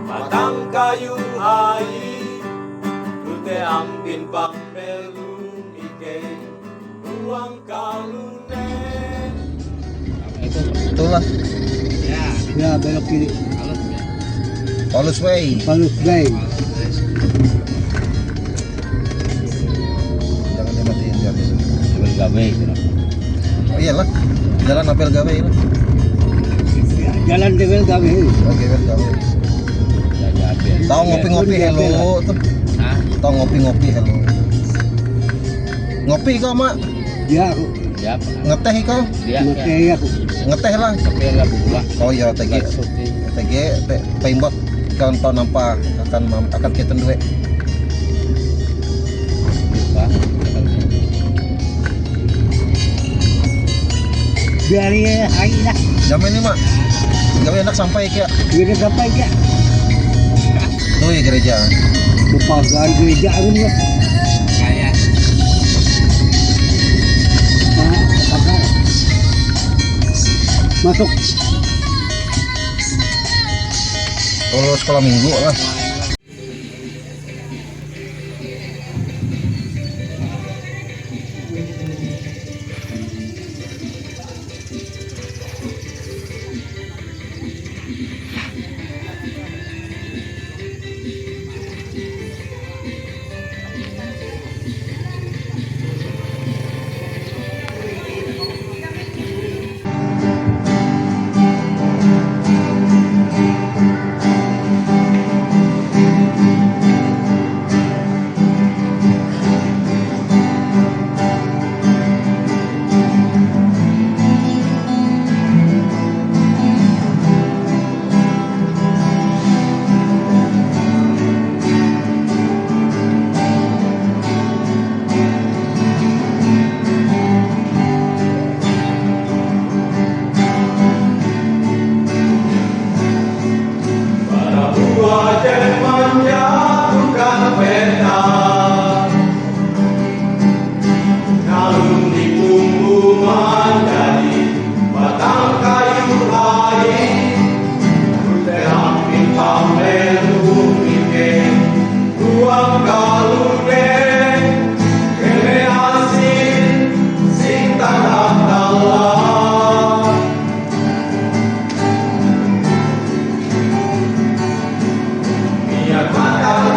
batang kayu hai Rute ampin pambelu mike Ruang kalune Itulah. Ya belok kiri. Paulus Way. Paulus Bay. Jangan dimatiin jadi. Jual gawe gitu. Oh iyalah. Jalan apel gawe itu. Jalan Dewel Gawe. Oke, gawe. Jadi apel. Tahu ngopi-ngopi hello tuh. Hah? Tahu ngopi-ngopi hello. Ngopi kau mak? Ya aku. Siapa? Ngeteh kau? Dia Makai aku. Ngeteh lah. tapi enggak buka. Oh iya, TG. TG, paimbot kau tahu nampak akan kita duit. Buka. Biar ya hari dah. Jam ini mak. Gawe enak sampai kayak Kita sampai ke tuh ya gereja. Kepagaan gereja aku ni. Kayak Masuk. Kalau sekolah minggu lah. Wajah menjatuhkan peta Kalung di punggung menjadi batang kayu hai Rute ampin pambelu mike Ruang kalune Kene asin sing tanah dalam Biar mata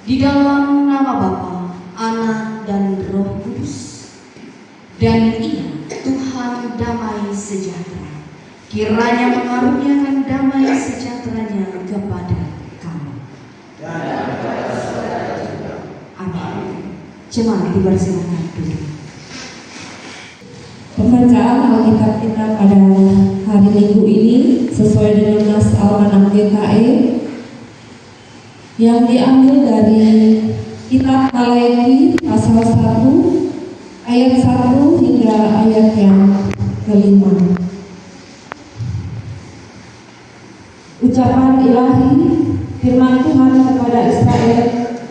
Di dalam nama Bapa, Anak, dan Roh Kudus. Dan Ia, Tuhan damai sejahtera, kiranya mengaruniakan damai sejahtera-Nya kepada kamu. Amin. Jemaat dipersilakan dulu. Pembacaan Alkitab kita pada hari Minggu ini sesuai dengan nas Almanak GKI yang diambil dari kitab Maleakhi pasal 1 ayat 1 hingga ayat yang kelima. Ucapan ilahi firman Tuhan kepada Israel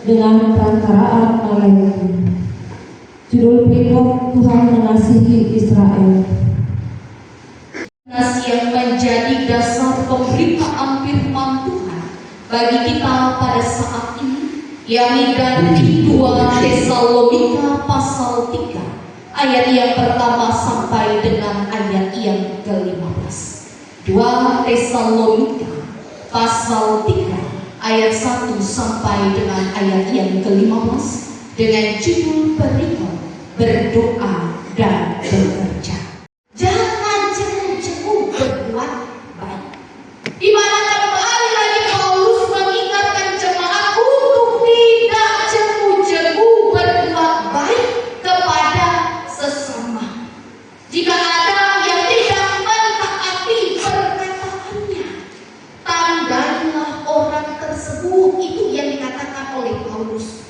dengan perantaraan Maleakhi. Judul berikut, Tuhan mengasihi Israel. Yang menjadi dasar pemberitaan firman Tuhan bagi kita pada saat ini, yakni dari 2 Tesalonika pasal 3 ayat yang pertama sampai dengan ayat yang ke-15. 2 Tesalonika pasal 3 ayat 1 sampai dengan ayat yang ke-15 dengan judul berikut, berdoa dan bekerja. Jangan jemu-jemu berbuat baik. Di mana kembali lagi Paulus mengingatkan jemaat untuk tidak jemu-jemu berbuat baik kepada sesama. Jika ada yang tidak mentaati perkataannya, tandailah orang tersebut. Itu yang dikatakan oleh Paulus.